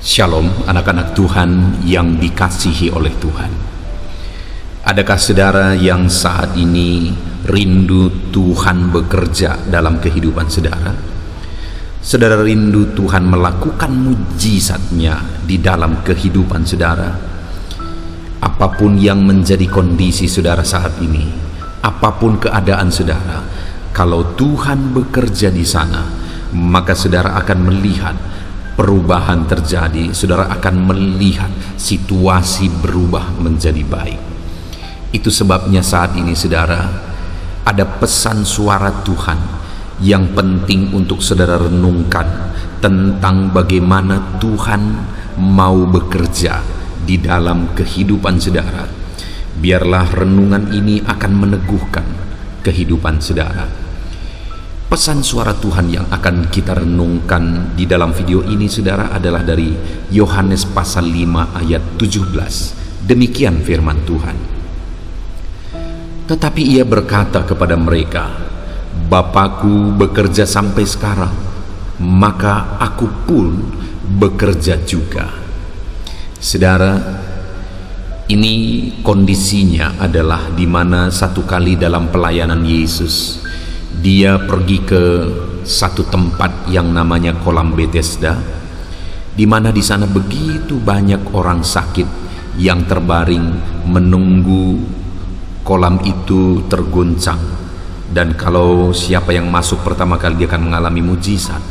Shalom anak-anak Tuhan yang dikasihi oleh Tuhan. Adakah saudara yang saat ini rindu Tuhan bekerja dalam kehidupan saudara? Saudara rindu Tuhan melakukan mujizatnya di dalam kehidupan saudara? Apapun yang menjadi kondisi saudara saat ini, apapun keadaan saudara, kalau Tuhan bekerja di sana, maka saudara akan melihat perubahan terjadi. Saudara akan melihat situasi berubah menjadi baik. Itu sebabnya saat ini saudara, ada pesan suara Tuhan yang penting untuk saudara renungkan tentang bagaimana Tuhan mau bekerja di dalam kehidupan saudara. Biarlah renungan ini akan meneguhkan kehidupan saudara. Pesan suara Tuhan yang akan kita renungkan di dalam video ini saudara adalah dari Yohanes pasal 5 ayat 17. Demikian firman Tuhan. Tetapi ia berkata kepada mereka, Bapakku bekerja sampai sekarang, maka aku pun bekerja juga. Saudara, ini kondisinya adalah di mana satu kali dalam pelayanan Yesus, dia pergi ke satu tempat yang namanya kolam Bethesda, di mana di sana begitu banyak orang sakit yang terbaring menunggu kolam itu terguncang, dan kalau siapa yang masuk pertama kali dia akan mengalami mujizat.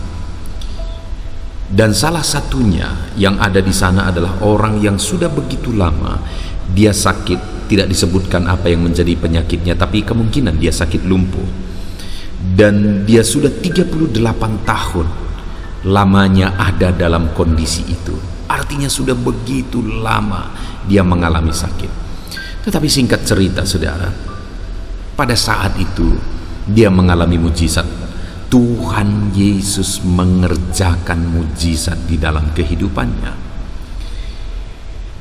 Dan salah satunya yang ada di sana adalah orang yang sudah begitu lama dia sakit. Tidak disebutkan apa yang menjadi penyakitnya, tapi kemungkinan dia sakit lumpuh. Dan dia sudah 38 tahun lamanya ada dalam kondisi itu. Artinya sudah begitu lama dia mengalami sakit. Tetapi singkat cerita saudara, pada saat itu dia mengalami mujizat. Tuhan Yesus mengerjakan mujizat di dalam kehidupannya.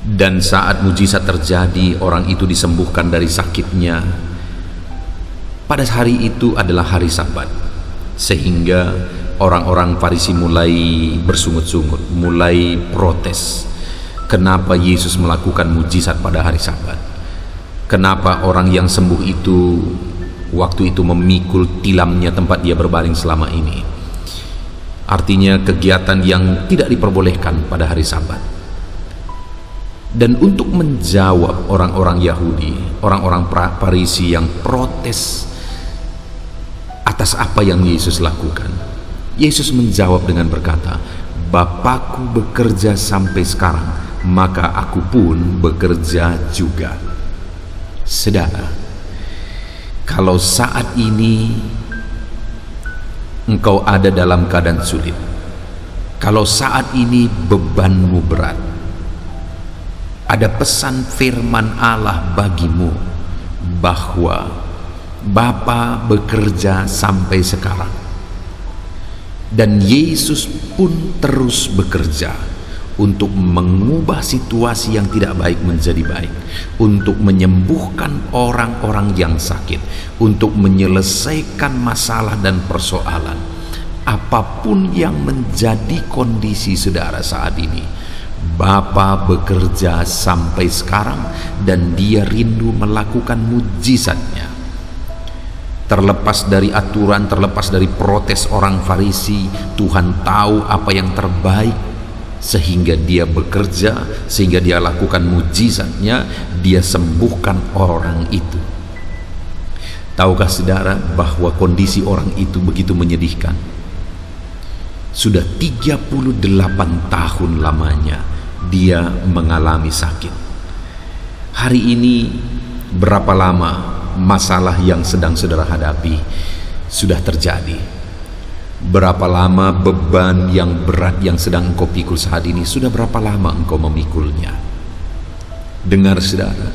Dan saat mujizat terjadi, orang itu disembuhkan dari sakitnya. Pada hari itu adalah hari Sabat, sehingga orang-orang Farisi mulai bersungut-sungut, mulai protes. Kenapa Yesus melakukan mujizat pada hari Sabat? Kenapa orang yang sembuh itu waktu itu memikul tilamnya tempat dia berbaring selama ini? Artinya kegiatan yang tidak diperbolehkan pada hari Sabat. Dan untuk menjawab orang-orang Yahudi, orang-orang Farisi yang protes atas apa yang Yesus lakukan, Yesus menjawab dengan berkata, Bapakku bekerja sampai sekarang, maka aku pun bekerja juga. Saudara, kalau saat ini engkau ada dalam keadaan sulit, kalau saat ini bebanmu berat, ada pesan firman Allah bagimu bahwa Bapa bekerja sampai sekarang, dan Yesus pun terus bekerja untuk mengubah situasi yang tidak baik menjadi baik, untuk menyembuhkan orang-orang yang sakit, untuk menyelesaikan masalah dan persoalan apapun yang menjadi kondisi saudara saat ini. Bapa bekerja sampai sekarang dan dia rindu melakukan mujizatnya. Terlepas dari aturan, terlepas dari protes orang Farisi, Tuhan tahu apa yang terbaik, sehingga dia bekerja, sehingga dia lakukan mujizatnya, dia sembuhkan orang itu. Tahukah saudara bahwa kondisi orang itu begitu menyedihkan? Sudah 38 tahun lamanya dia mengalami sakit. Hari ini berapa lama masalah yang sedang saudara hadapi sudah terjadi? Berapa lama beban yang berat yang sedang engkau pikul saat ini, sudah berapa lama engkau memikulnya? Dengar saudara,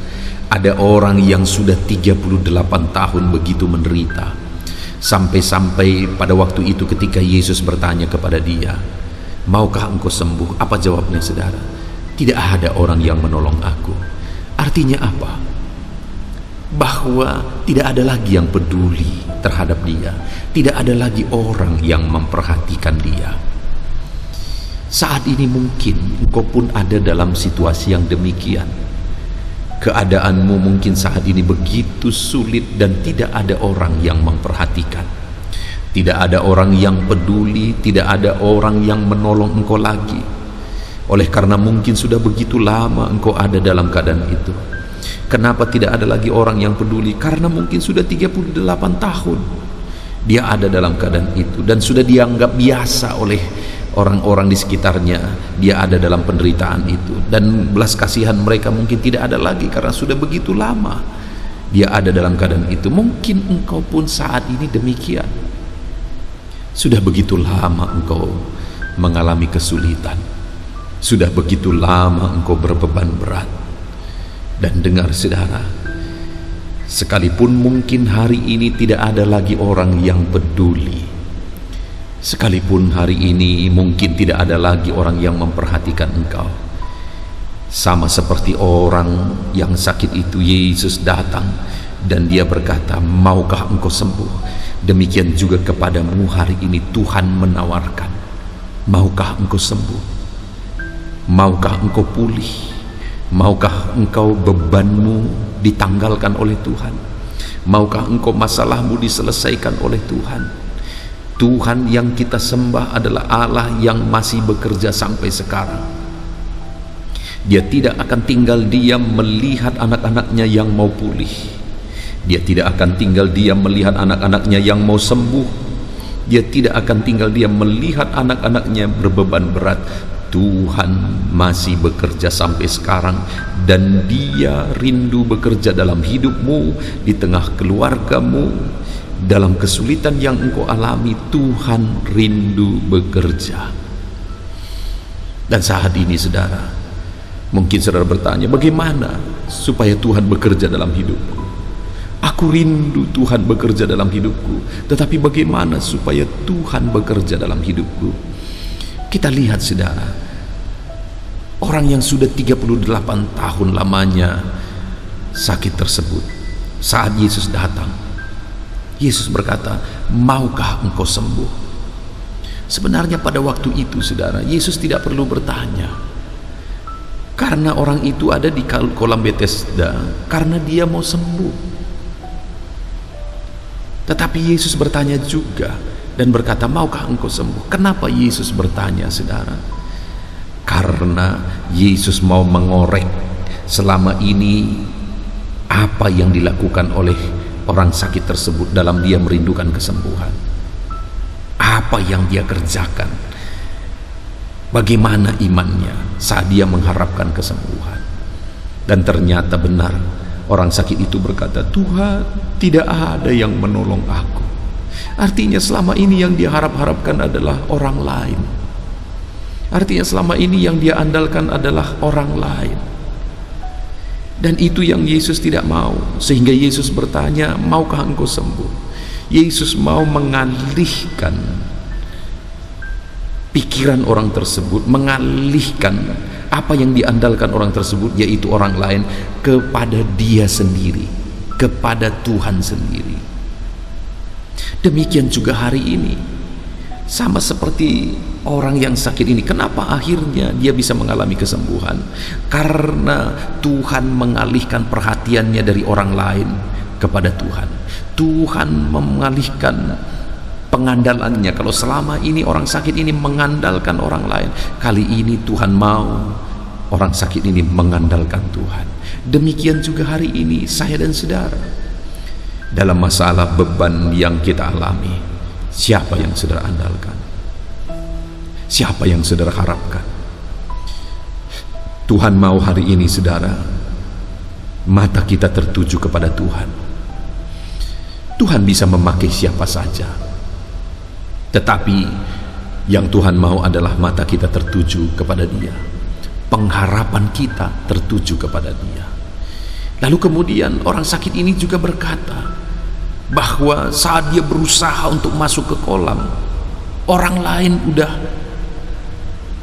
ada orang yang sudah 38 tahun begitu menderita, sampai-sampai pada waktu itu ketika Yesus bertanya kepada dia, maukah engkau sembuh? Apa jawabnya saudara? Tidak ada orang yang menolong aku. Artinya apa? Bahwa tidak ada lagi yang peduli terhadap dia, tidak ada lagi orang yang memperhatikan dia. Saat ini mungkin engkau pun ada dalam situasi yang demikian. Keadaanmu mungkin saat ini begitu sulit dan tidak ada orang yang memperhatikan. Tidak ada orang yang peduli, tidak ada orang yang menolong engkau lagi. Oleh karena mungkin sudah begitu lama engkau ada dalam keadaan itu. Kenapa tidak ada lagi orang yang peduli? Karena mungkin sudah 38 tahun dia ada dalam keadaan itu dan sudah dianggap biasa oleh orang-orang di sekitarnya. Dia ada dalam penderitaan itu dan belas kasihan mereka mungkin tidak ada lagi karena sudah begitu lama dia ada dalam keadaan itu. Mungkin engkau pun saat ini demikian. Sudah begitu lama engkau mengalami kesulitan, sudah begitu lama engkau berbeban berat. Dan dengar saudara, sekalipun mungkin hari ini tidak ada lagi orang yang peduli, sekalipun hari ini mungkin tidak ada lagi orang yang memperhatikan engkau, sama seperti orang yang sakit itu, Yesus datang dan dia berkata, maukah engkau sembuh? Demikian juga kepadamu hari ini Tuhan menawarkan, maukah engkau sembuh? Maukah engkau pulih? Maukah engkau bebanmu ditanggalkan oleh Tuhan? Maukah engkau masalahmu diselesaikan oleh Tuhan? Tuhan yang kita sembah adalah Allah yang masih bekerja sampai sekarang. Dia tidak akan tinggal diam melihat anak-anaknya yang mau pulih. Dia tidak akan tinggal diam melihat anak-anaknya yang mau sembuh. Dia tidak akan tinggal diam melihat anak-anaknya berbeban berat. Tuhan masih bekerja sampai sekarang dan dia rindu bekerja dalam hidupmu, di tengah keluargamu, dalam kesulitan yang engkau alami. Tuhan rindu bekerja. Dan saat ini saudara, mungkin saudara bertanya, bagaimana supaya Tuhan bekerja dalam hidupku? Aku rindu Tuhan bekerja dalam hidupku, tetapi bagaimana supaya Tuhan bekerja dalam hidupku? Kita lihat saudara, orang yang sudah 38 tahun lamanya sakit tersebut, saat Yesus datang, Yesus berkata, maukah engkau sembuh? Sebenarnya pada waktu itu saudara, Yesus tidak perlu bertanya, karena orang itu ada di kolam Bethesda karena dia mau sembuh. Tetapi Yesus bertanya juga dan berkata, maukah engkau sembuh? Kenapa Yesus bertanya saudara? Karena Yesus mau mengorek selama ini apa yang dilakukan oleh orang sakit tersebut dalam dia merindukan kesembuhan. Apa yang dia kerjakan, bagaimana imannya saat dia mengharapkan kesembuhan. Dan ternyata benar, orang sakit itu berkata, Tuhan, tidak ada yang menolong aku. Artinya selama ini yang dia harap-harapkan adalah orang lain. Artinya selama ini yang dia andalkan adalah orang lain. Dan itu yang Yesus tidak mau. Sehingga Yesus bertanya, maukah engkau sembuh? Yesus mau mengalihkan pikiran orang tersebut, mengalihkan apa yang diandalkan orang tersebut, yaitu orang lain, kepada dia sendiri, kepada Tuhan sendiri. Demikian juga hari ini, sama seperti orang yang sakit ini. Kenapa akhirnya dia bisa mengalami kesembuhan? Karena Tuhan mengalihkan perhatiannya dari orang lain kepada Tuhan. Tuhan mengalihkan pengandalannya. Kalau selama ini orang sakit ini mengandalkan orang lain, kali ini Tuhan mau orang sakit ini mengandalkan Tuhan. Demikian juga hari ini saya dan saudara, dalam masalah beban yang kita alami, siapa yang saudara andalkan? Siapa yang saudara harapkan? Tuhan mau hari ini saudara, mata kita tertuju kepada Tuhan. Tuhan bisa memakai siapa saja, tetapi yang Tuhan mau adalah mata kita tertuju kepada Dia, pengharapan kita tertuju kepada Dia. Lalu kemudian orang sakit ini juga berkata bahwa saat dia berusaha untuk masuk ke kolam, orang lain udah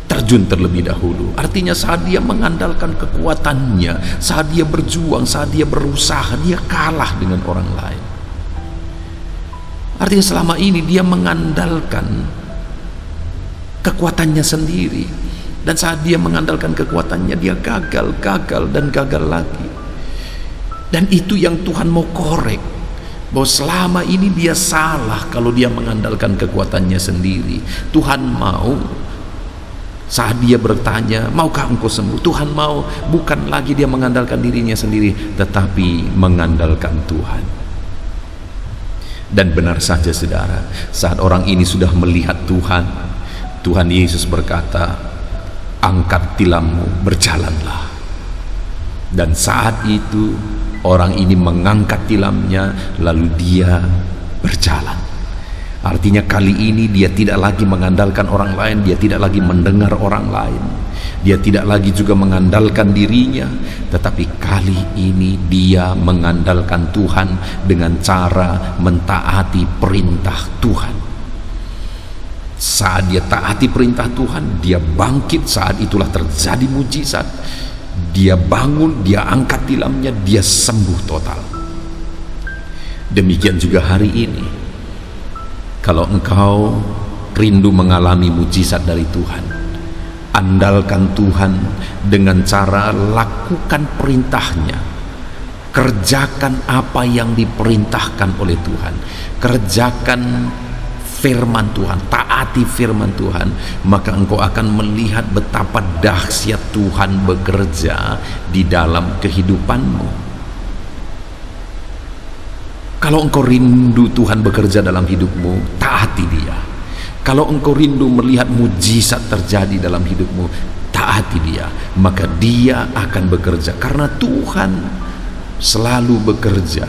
terjun terlebih dahulu. Artinya saat dia mengandalkan kekuatannya, saat dia berjuang, saat dia berusaha, dia kalah dengan orang lain. Artinya selama ini dia mengandalkan kekuatannya sendiri. Dan saat dia mengandalkan kekuatannya, dia gagal dan gagal lagi. Dan itu yang Tuhan mau korek, bahwa selama ini dia salah kalau dia mengandalkan kekuatannya sendiri. Tuhan mau, saat dia bertanya, maukah engkau sembuh? Tuhan mau bukan lagi dia mengandalkan dirinya sendiri, tetapi mengandalkan Tuhan. Dan benar saja saudara, saat orang ini sudah melihat Tuhan, Tuhan Yesus berkata, angkat tilammu, berjalanlah. Dan saat itu orang ini mengangkat tilamnya, lalu dia berjalan. Artinya kali ini dia tidak lagi mengandalkan orang lain, dia tidak lagi mendengar orang lain, dia tidak lagi juga mengandalkan dirinya, tetapi kali ini dia mengandalkan Tuhan dengan cara mentaati perintah Tuhan. Saat dia taati perintah Tuhan, dia bangkit, saat itulah terjadi mujizat. Dia bangun, dia angkat tilamnya, dia sembuh total. Demikian juga hari ini, kalau engkau rindu mengalami mujizat dari Tuhan, andalkan Tuhan dengan cara lakukan perintahnya, kerjakan apa yang diperintahkan oleh Tuhan, kerjakan firman Tuhan, taati firman Tuhan, maka engkau akan melihat betapa dahsyat Tuhan bekerja di dalam kehidupanmu. Kalau engkau rindu Tuhan bekerja dalam hidupmu, taati Dia. Kalau engkau rindu melihat mujizat terjadi dalam hidupmu, taati Dia, maka Dia akan bekerja, karena Tuhan selalu bekerja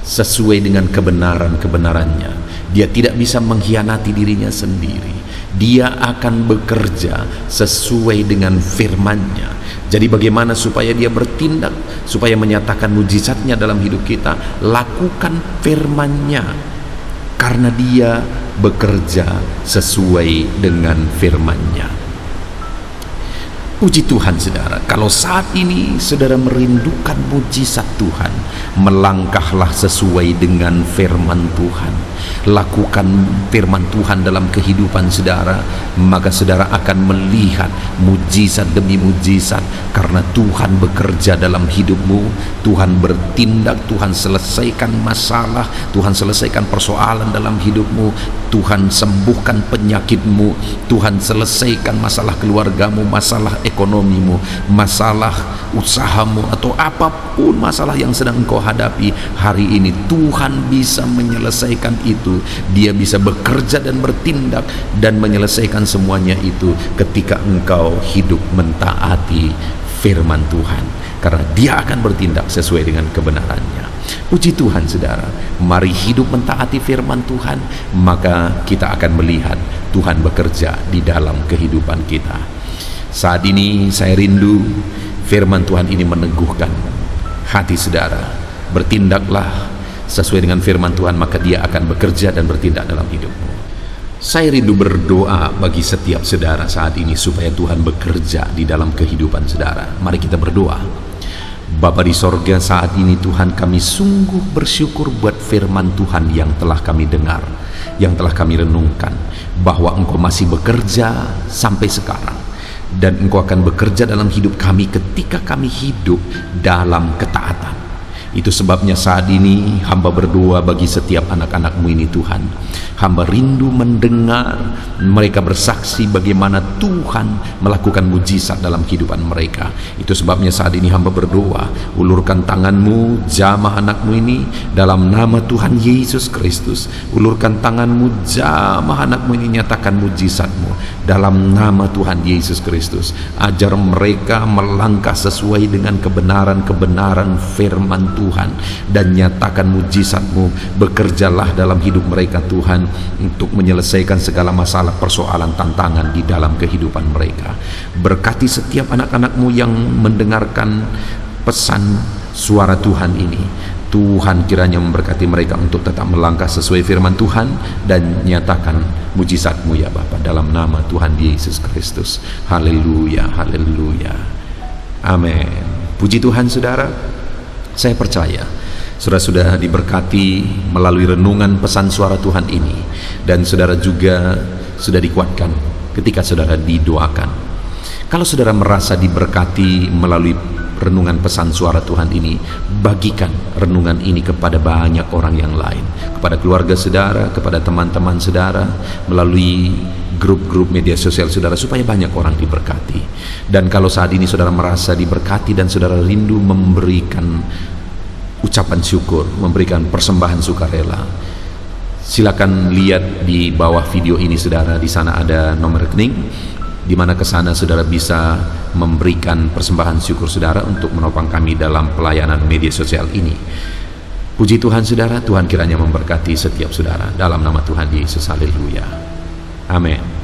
sesuai dengan kebenaran-kebenarannya. Dia tidak bisa mengkhianati dirinya sendiri. Dia akan bekerja sesuai dengan firman-Nya. Jadi bagaimana supaya dia bertindak, supaya menyatakan mujizatnya dalam hidup kita? Lakukan firman-Nya, karena dia bekerja sesuai dengan firman-Nya. Puji Tuhan saudara, kalau saat ini saudara merindukan mujizat Tuhan, melangkahlah sesuai dengan firman Tuhan. Lakukan firman Tuhan dalam kehidupan saudara, maka saudara akan melihat mujizat demi mujizat, karena Tuhan bekerja dalam hidupmu. Tuhan bertindak, Tuhan selesaikan masalah, Tuhan selesaikan persoalan dalam hidupmu, Tuhan sembuhkan penyakitmu, Tuhan selesaikan masalah keluargamu, masalah ekonomimu, masalah usahamu, atau apapun masalah yang sedang engkau hadapi hari ini. Tuhan bisa menyelesaikan itu. Dia bisa bekerja dan bertindak dan menyelesaikan semuanya itu ketika engkau hidup mentaati firman Tuhan, karena dia akan bertindak sesuai dengan kebenarannya. Puji Tuhan saudara, mari hidup mentaati firman Tuhan, maka kita akan melihat Tuhan bekerja di dalam kehidupan kita. Saat ini saya rindu firman Tuhan ini meneguhkan hati saudara. Bertindaklah sesuai dengan firman Tuhan, maka dia akan bekerja dan bertindak dalam hidupmu. Saya rindu berdoa bagi setiap saudara saat ini supaya Tuhan bekerja di dalam kehidupan saudara. Mari kita berdoa. Bapa di sorga, saat ini Tuhan, kami sungguh bersyukur buat firman Tuhan yang telah kami dengar, yang telah kami renungkan, bahwa Engkau masih bekerja sampai sekarang, dan Engkau akan bekerja dalam hidup kami ketika kami hidup dalam ketaatan. Itu sebabnya saat ini hamba berdoa bagi setiap anak-anak-Mu ini Tuhan. Hamba rindu mendengar mereka bersaksi bagaimana Tuhan melakukan mujizat dalam kehidupan mereka. Itu sebabnya saat ini hamba berdoa, ulurkan tangan-Mu, jamah anak-Mu ini dalam nama Tuhan Yesus Kristus. Ulurkan tangan-Mu, jamah anak-Mu ini, nyatakan mujizat-Mu dalam nama Tuhan Yesus Kristus. Ajar mereka melangkah sesuai dengan kebenaran-kebenaran firman Tuhan, dan nyatakan mujizat-Mu. Bekerjalah dalam hidup mereka Tuhan, untuk menyelesaikan segala masalah, persoalan, tantangan di dalam kehidupan mereka. Berkati setiap anak-anak-Mu yang mendengarkan pesan suara Tuhan ini. Tuhan kiranya memberkati mereka untuk tetap melangkah sesuai firman Tuhan, dan nyatakan mujizat-Mu ya Bapa, dalam nama Tuhan Yesus Kristus. Haleluya, haleluya, amin. Puji Tuhan saudara. Saya percaya saudara sudah diberkati melalui renungan pesan suara Tuhan ini, dan saudara juga sudah dikuatkan ketika saudara didoakan. Kalau saudara merasa diberkati melalui renungan pesan suara Tuhan ini, bagikan renungan ini kepada banyak orang yang lain, kepada keluarga saudara, kepada teman-teman saudara, melalui grup-grup media sosial saudara, supaya banyak orang diberkati. Dan kalau saat ini saudara merasa diberkati dan saudara rindu memberikan ucapan syukur, memberikan persembahan sukarela, silakan lihat di bawah video ini saudara. Di sana ada nomor rekening, di mana ke sana saudara bisa memberikan persembahan syukur saudara untuk menopang kami dalam pelayanan media sosial ini. Puji Tuhan saudara, Tuhan kiranya memberkati setiap saudara dalam nama Tuhan Yesus. Haleluya. Amin.